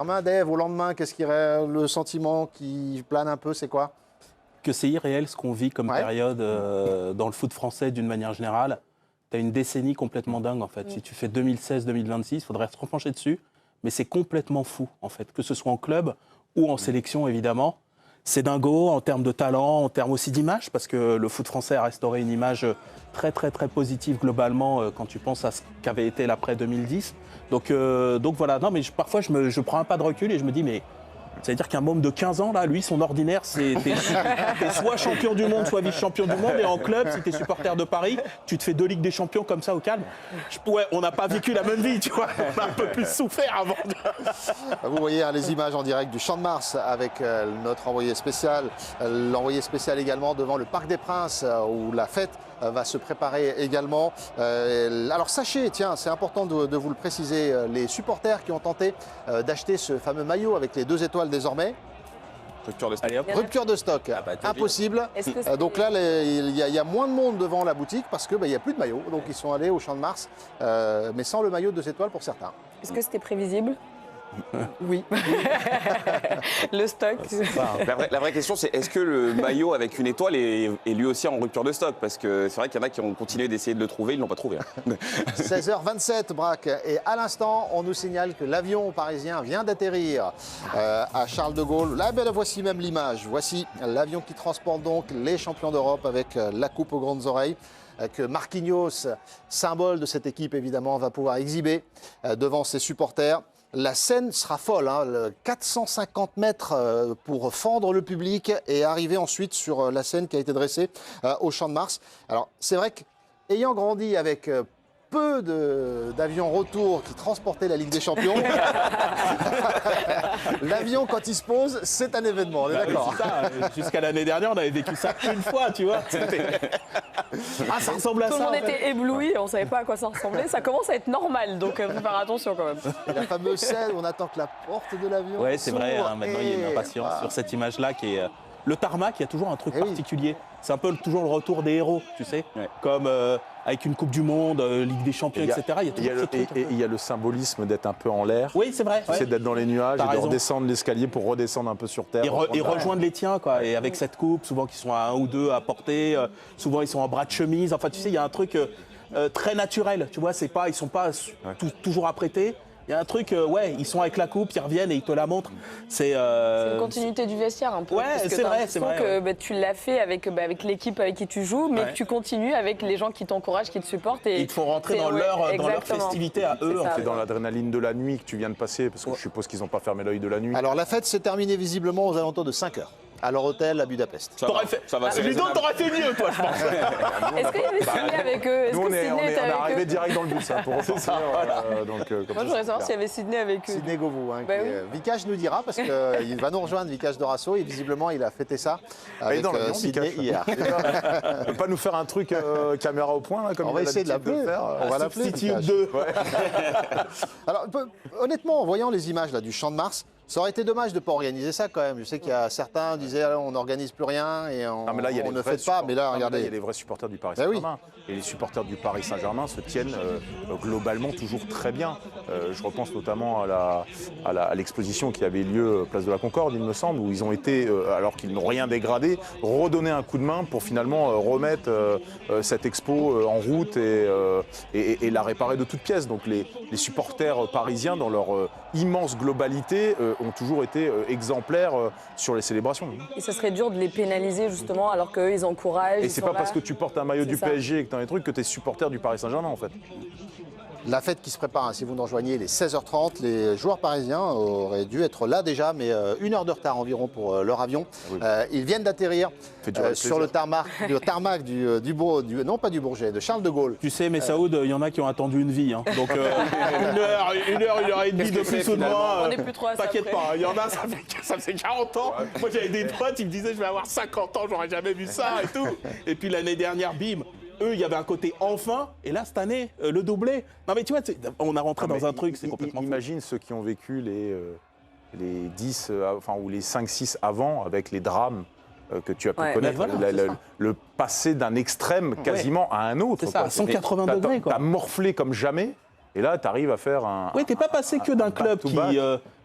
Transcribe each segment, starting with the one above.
Romain, Dave, au lendemain, le sentiment qui plane un peu, c'est quoi? Que c'est irréel ce qu'on vit comme période dans le foot français d'une manière générale. Tu as une décennie complètement dingue en fait. Si tu fais 2016-2026, il faudrait se repencher dessus. Mais c'est complètement fou en fait, que ce soit en club ou en sélection évidemment. C'est dingo en termes de talent, en termes aussi d'image, parce que le foot français a restauré une image très très très positive globalement quand tu penses à ce qu'avait été l'après 2010. Donc voilà, non mais parfois je prends un pas de recul et je me dis mais c'est-à-dire qu'un môme de 15 ans, là, lui, son ordinaire, c'est t'es soit champion du monde, soit vice-champion du monde. Et en club, si t'es supporter de Paris, tu te fais 2 Ligues des Champions comme ça au calme. On n'a pas vécu la même vie, tu vois. On a un peu plus souffert avant. Vous voyez les images en direct du Champ de Mars avec notre envoyé spécial. L'envoyé spécial également devant le Parc des Princes où la fête va se préparer également. Alors sachez, tiens, c'est important de vous le préciser, les supporters qui ont tenté d'acheter ce fameux maillot avec les 2 étoiles désormais. Rupture de stock. Rupture de stock, impossible. Donc là, il y a moins de monde devant la boutique parce qu'il n'y a plus de maillot. Donc ils sont allés au Champ de Mars, mais sans le maillot 2 étoiles pour certains. Est-ce que c'était prévisible? Oui. Le stock. La vraie question, c'est est-ce que le maillot avec une étoile est lui aussi en rupture de stock? Parce que c'est vrai qu'il y en a qui ont continué d'essayer de le trouver, ils ne l'ont pas trouvé. 16h27, Braque. Et à l'instant, on nous signale que l'avion parisien vient d'atterrir à Charles de Gaulle. Là, ben, voici même l'image. Voici l'avion qui transporte donc les champions d'Europe avec la coupe aux grandes oreilles, que Marquinhos, symbole de cette équipe évidemment, va pouvoir exhiber devant ses supporters. La scène sera folle, 450 mètres pour fendre le public et arriver ensuite sur la scène qui a été dressée au Champ de Mars. Alors c'est vrai qu'ayant grandi avec peu d'avions retour qui transportaient la Ligue des Champions, l'avion quand il se pose, c'est un événement, on est d'accord. Jusqu'à l'année dernière, on avait vécu ça une fois, tu vois. Ah, ça ressemble à ça. Tout le monde était ébloui, on ne savait pas à quoi ça ressemblait. Ça commence à être normal, donc faut faire attention quand même. Et la fameuse scène où on attend que la porte de l'avion ouais, c'est vrai, maintenant il y a une et impatience sur cette image-là qui est... Le tarmac, il y a toujours un truc particulier. C'est un peu toujours le retour des héros, tu sais. Comme avec une Coupe du Monde, Ligue des Champions, etc. Il y a toujours ce truc. Et il y a le symbolisme d'être un peu en l'air. Oui, c'est vrai. C'est d'être dans les nuages et de redescendre l'escalier pour redescendre un peu sur terre. Et rejoindre les tiens, quoi. Et avec cette coupe, souvent qu'ils sont à 1 ou 2 à porter, souvent ils sont en bras de chemise. Enfin, tu sais, il y a un truc très naturel, tu vois. C'est pas, ils sont pas toujours apprêtés. Il y a un truc, ils sont avec la coupe, ils reviennent et ils te la montrent. C'est une continuité du vestiaire un peu. Ouais, c'est vrai. Que tu l'as fait avec l'équipe avec qui tu joues, mais que tu continues avec les gens qui t'encouragent, qui te supportent. Et ils te font rentrer dans leur festivité à eux. C'est dans l'adrénaline de la nuit que tu viens de passer, parce que je suppose qu'ils n'ont pas fermé l'œil de la nuit. Alors la fête s'est terminée visiblement aux alentours de 5h. À leur hôtel à Budapest. T'aurais fait mieux, toi, je pense. Est-ce qu'il y avait Sydney avec eux? Nous, on est arrivé direct dans le bus pour repartir. Moi, je voudrais savoir s'il y avait Sydney avec eux. Sydney Govou. Vikash nous dira, parce qu'il va nous rejoindre, Vikash Dorasso, et visiblement, il a fêté ça avec Sydney hier. Il ne peut pas nous faire un truc caméra au point, là, comme on va essayer de l'appeler. On va l'appeler. Alors, honnêtement, en voyant les images là, du Champ de Mars, ça aurait été dommage de ne pas organiser ça quand même. Je sais qu'il y a certains qui disaient on n'organise plus rien et on ne fait pas. Mais là, regardez. Il y a les vrais supporters du Paris Saint-Germain. Et les supporters du Paris Saint-Germain se tiennent globalement toujours très bien. Je repense notamment à l'exposition qui avait lieu place de la Concorde, il me semble, où ils ont été, alors qu'ils n'ont rien dégradé, redonner un coup de main pour finalement remettre cette expo en route et la réparer de toutes pièces. Donc les supporters parisiens, dans leur immense globalité, ont toujours été exemplaires sur les célébrations. Et ce serait dur de les pénaliser justement alors qu'eux ils encouragent. Et c'est pas parce que tu portes un maillot du PSG et que tu as des trucs que tu es supporter du Paris Saint-Germain en fait. La fête qui se prépare, si vous nous rejoignez, les 16h30, les joueurs parisiens auraient dû être là déjà, mais 1 heure de retard environ pour leur avion. Ils viennent d'atterrir sur le tarmac non pas du Bourget, de Charles de Gaulle. Tu sais, mais Saoud, il y en a qui ont attendu une vie. Donc 1 heure et demie de plus ou de moins. On n'est plus trop à ça. T'inquiète pas, il y en a, ça faisait 40 ans. Moi j'avais des potes, ils me disaient je vais avoir 50 ans, j'aurais jamais vu ça et tout. Et puis l'année dernière, bim. Eux, il y avait un côté enfin, et là, cette année, le doublé. Non, mais tu vois, on a rentré dans un truc, c'est complètement fou. Imagine ceux qui ont vécu les 10, ou les 5-6 avant, avec les drames que tu as pu connaître. Voilà, le passé d'un extrême quasiment à un autre. C'est ça, à 180 degrés. T'as morflé comme jamais, et là, tu arrives à faire un... Oui, t'es pas passé que d'un club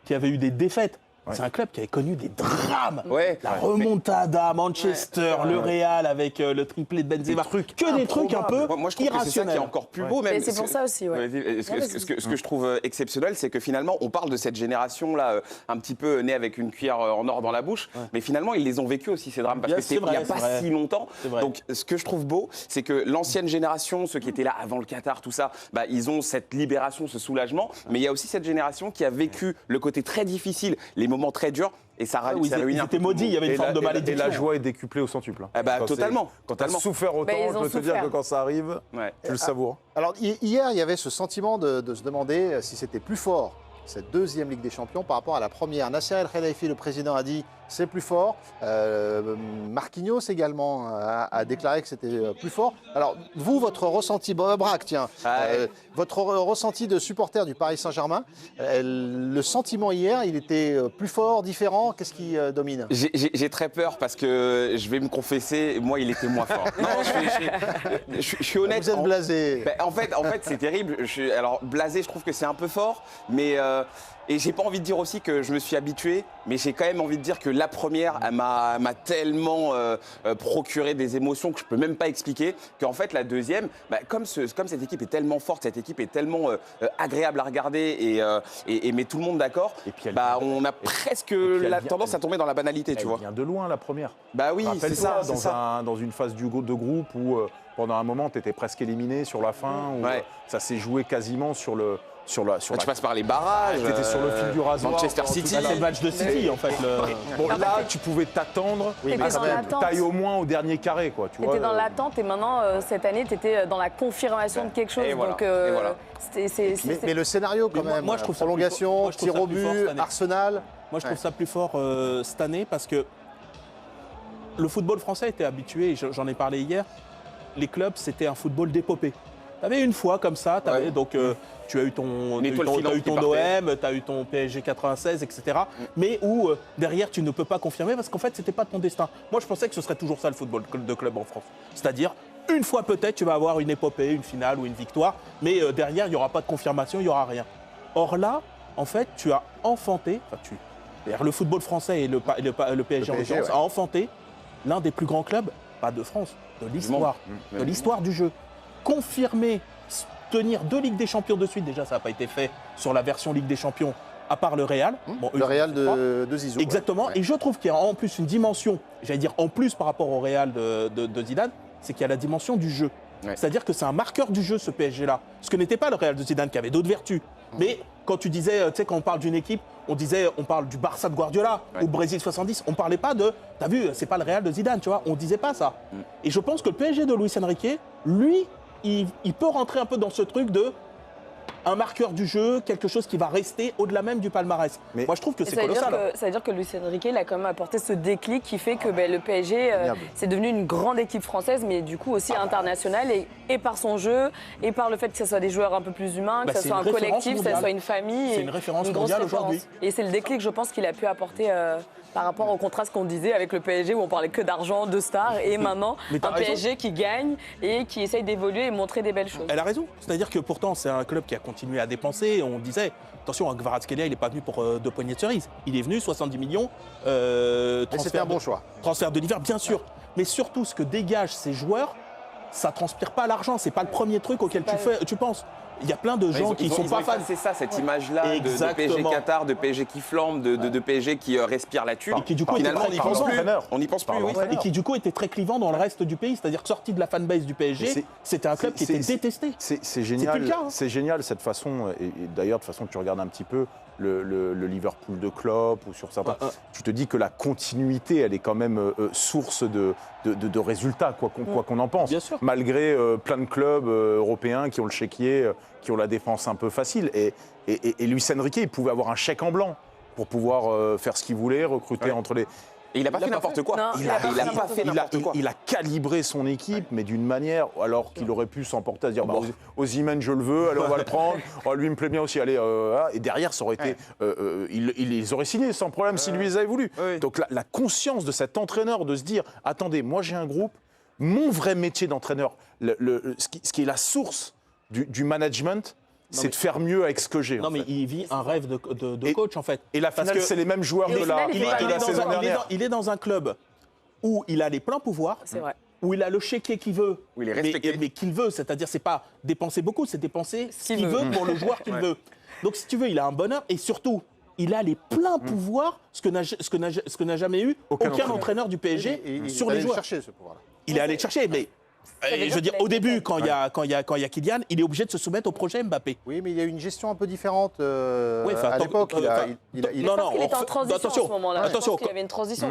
qui avait eu des défaites. C'est un club qui avait connu des drames. Ouais. La remontada à Manchester, le Real avec le triplé de Benzema. Que des trucs un peu Moi, je trouve que c'est ça qui est encore plus beau. Même. Et c'est pour ça aussi, ouais. Ce que je trouve exceptionnel, c'est que finalement, on parle de cette génération-là, un petit peu née avec une cuillère en or dans la bouche, mais finalement, ils les ont vécus aussi, ces drames, parce que c'est il n'y a pas si longtemps. Donc, ce que je trouve beau, c'est que l'ancienne génération, ceux qui étaient là avant le Qatar, tout ça, bah, ils ont cette libération, ce soulagement, mais il y a aussi cette génération qui a vécu le côté très difficile, les moments très durs. Et ça réunit. Ils étaient maudits, il y avait une forme de malédiction. Et la joie est décuplée au centuple. Ah bah, totalement. Quand tu as souffert autant, je peux te dire que quand ça arrive, tu le savoures. Alors hier, il y avait ce sentiment de se demander si c'était plus fort, cette deuxième Ligue des Champions, par rapport à la première. Nasser El Khelaifi, le président, a dit c'est plus fort. Marquinhos également a déclaré que c'était plus fort. Alors vous, votre ressenti, Braque, tiens, votre ressenti de supporter du Paris Saint-Germain, le sentiment hier, il était plus fort, différent, qu'est-ce qui domine? J'ai très peur parce que je vais me confesser, moi il était moins fort. Non, je suis honnête. Vous êtes blasé. En fait c'est terrible. Alors blasé, je trouve que c'est un peu fort, mais et j'ai pas envie de dire aussi que je me suis habitué, mais j'ai quand même envie de dire que la première, elle m'a tellement procuré des émotions que je peux même pas expliquer, qu'en fait la deuxième, comme cette équipe est tellement forte, cette équipe est tellement agréable à regarder et met tout le monde d'accord, on a presque la tendance à tomber dans la banalité, tu vois. Elle vient de loin la première. Bah oui, c'est ça. Dans une phase de groupe où pendant un moment tu étais presque éliminé sur la fin, où ça s'est joué quasiment sur le... Tu passes par les barrages. Tu étais sur le fil du rasoir. Manchester City. C'est le match de City, en fait. Bon, là, tu pouvais t'attendre, taille au moins au dernier carré, quoi. Tu étais dans l'attente et maintenant, cette année, tu étais dans la confirmation de quelque chose. Et voilà. Mais le scénario, quand même, moi, je trouve prolongation, tir au but, Arsenal. Moi, je trouve ça plus fort cette année parce que le football français était habitué, j'en ai parlé hier, les clubs, c'était un football d'épopée. Tu avais une fois comme ça, donc tu as eu ton OM, tu as eu ton PSG 96, etc. Mais où derrière, tu ne peux pas confirmer parce qu'en fait, ce n'était pas ton destin. Moi, je pensais que ce serait toujours ça le football de club en France. C'est-à-dire, une fois peut-être, tu vas avoir une épopée, une finale ou une victoire, mais derrière, il n'y aura pas de confirmation, il n'y aura rien. Or là, en fait, tu as enfanté, le football français et le PSG en l'occurrence, a enfanté l'un des plus grands clubs, pas de France, de l'histoire du jeu. Confirmer, tenir 2 Ligues des Champions de suite, déjà ça n'a pas été fait sur la version Ligue des Champions, à part le Real. Le Real de Zizou. Exactement, et je trouve qu'il y a en plus une dimension, j'allais dire en plus par rapport au Real de Zidane, c'est qu'il y a la dimension du jeu. C'est-à-dire que c'est un marqueur du jeu ce PSG-là, ce que n'était pas le Real de Zidane qui avait d'autres vertus. Mais quand tu disais, tu sais, quand on parle d'une équipe, on parle du Barça de Guardiola ou Brésil 70, on parlait pas de, t'as vu, c'est pas le Real de Zidane, tu vois, on disait pas ça. Et je pense que le PSG de Luis Enrique, lui, il peut rentrer un peu dans ce truc de un marqueur du jeu, quelque chose qui va rester au-delà même du palmarès. Mais moi, je trouve que c'est colossal. Ça veut dire que Luis Enrique, il a quand même apporté ce déclic qui fait que le PSG, c'est devenu une grande équipe française, mais du coup aussi internationale, et par son jeu, et par le fait que ce soit des joueurs un peu plus humains, que ce soit un collectif, que ce soit une famille. C'est une référence mondiale aujourd'hui. Et c'est le déclic, je pense, qu'il a pu apporter par rapport au contraste qu'on disait avec le PSG, où on parlait que d'argent, de stars, et maintenant, un PSG qui gagne et qui essaye d'évoluer et montrer des belles choses. Elle a raison. C'est-à-dire que pourtant, c'est un club qui a continué à dépenser. On disait, attention, Kvaratskhelia, il n'est pas venu pour 2 poignées de cerises. Il est venu, 70 millions. C'était un bon choix. Transfert de l'hiver, bien sûr. Mais surtout, ce que dégagent ces joueurs, ça ne transpire pas l'argent. Ce n'est pas le premier truc auquel tu penses. Il y a plein de gens qui ne sont pas fans. C'est ça, cette image-là de PSG Qatar, de PSG qui flambe, de PSG qui respire la thune. Et qui du coup finalement, on n'y pense plus. Et qui du coup était très clivant dans le reste du pays. C'est-à-dire que sorti de la fanbase du PSG, c'était un club qui était détesté. C'est génial. C'est génial cette façon. Et d'ailleurs, de toute façon, tu regardes un petit peu le Liverpool de Klopp ou sur certains. Tu te dis que la continuité, elle est quand même source de résultats, quoi qu'on en pense. Bien sûr. Malgré plein de clubs européens qui ont le chéquier, qui ont la défense un peu facile. Et Luis Enrique, il pouvait avoir un chèque en blanc pour pouvoir faire ce qu'il voulait, recruter entre les... Et il n'a pas fait n'importe quoi. Il a calibré son équipe, mais d'une manière, alors qu'il aurait pu s'emporter à se dire Osimhen, je le veux, allez, on va le prendre. Lui, il me plaît bien aussi, allez. Et derrière, ça aurait été. Ils les auraient signés sans problème s'ils lui les avaient voulu. Donc la conscience de cet entraîneur de se dire attendez, moi j'ai un groupe, mon vrai métier d'entraîneur, ce qui est la source du management, c'est de faire mieux avec ce que j'ai. Non, mais il vit un rêve de coach, en fait. Et la finale, c'est les mêmes joueurs de la saison dernière. Il est dans un club où il a les pleins pouvoirs. C'est vrai. Où il a le chéquier qu'il veut, Où il est respecté. mais qu'il veut, c'est-à-dire c'est pas dépenser beaucoup, c'est dépenser ce qu'il veut pour le joueur qu'il veut. Donc si tu veux, il a un bonheur et surtout, il a les pleins pouvoirs, ce que n'a jamais eu aucun entraîneur du PSG sur les joueurs. Chercher ce pouvoir-là. Il est allé le chercher, mais je veux dire, au début, quand il y a Kylian, il est obligé de se soumettre au projet Mbappé. Oui, mais il y a eu une gestion un peu différente à l'époque. Non, il était en transition attention, à ce moment-là. attention. Il y avait une transition.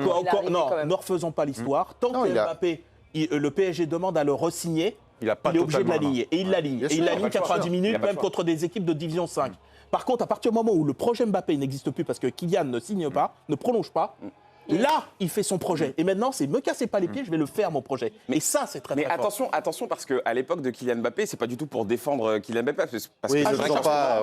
Non, ne refaisons pas l'histoire. Tant que Mbappé, le PSG demande à le re-signer, il est obligé de l'aligner. Et il l'aligne. Et il l'aligne 90 minutes, même contre des équipes de Division 5. Par contre, à partir du moment où le projet Mbappé n'existe plus parce que Kylian ne signe pas, ne prolonge pas, là, il fait son projet. Et maintenant, c'est me cassez pas les pieds, je vais le faire, mon projet. Et ça, c'est très, très fort. Mais attention, parce qu'à l'époque de Kylian Mbappé, c'est pas du tout pour défendre Kylian Mbappé. Parce oui, que je ne sens pas.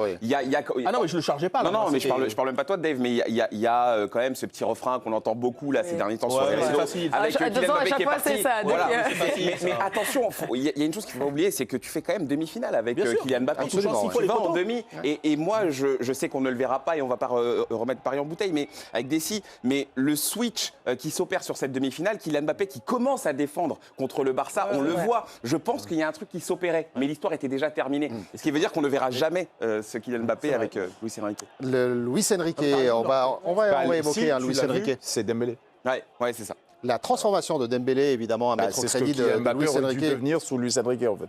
Ah non, mais je le chargeais pas. Non, mais je parle même pas toi, Dave, mais il y a quand même ce petit refrain qu'on entend beaucoup là ces derniers temps sur les réseaux. Avec Kylian Mbappé qui est parti. Mais attention, il y a une chose qu'il faut pas oublier, c'est que tu fais quand même demi-finale avec Kylian Mbappé. Tu vas en demi. Et moi, je sais qu'on ne le verra pas et on va pas remettre Paris en bouteille, mais avec Dessy, mais le switch qui s'opère sur cette demi-finale, Kylian Mbappé qui commence à défendre contre le Barça, on le voit. Je pense qu'il y a un truc qui s'opérait, mais l'histoire était déjà terminée. Ce qui veut dire qu'on ne verra jamais ce Kylian Mbappé avec Luis Enrique. Luis Enrique, on va évoquer Luis Enrique. C'est Dembélé. Ouais, c'est ça. La transformation de Dembélé, évidemment, à mettre au crédit de Mbappé Luis aurait dû Enrique. devenir sous Luis Enrique, en fait.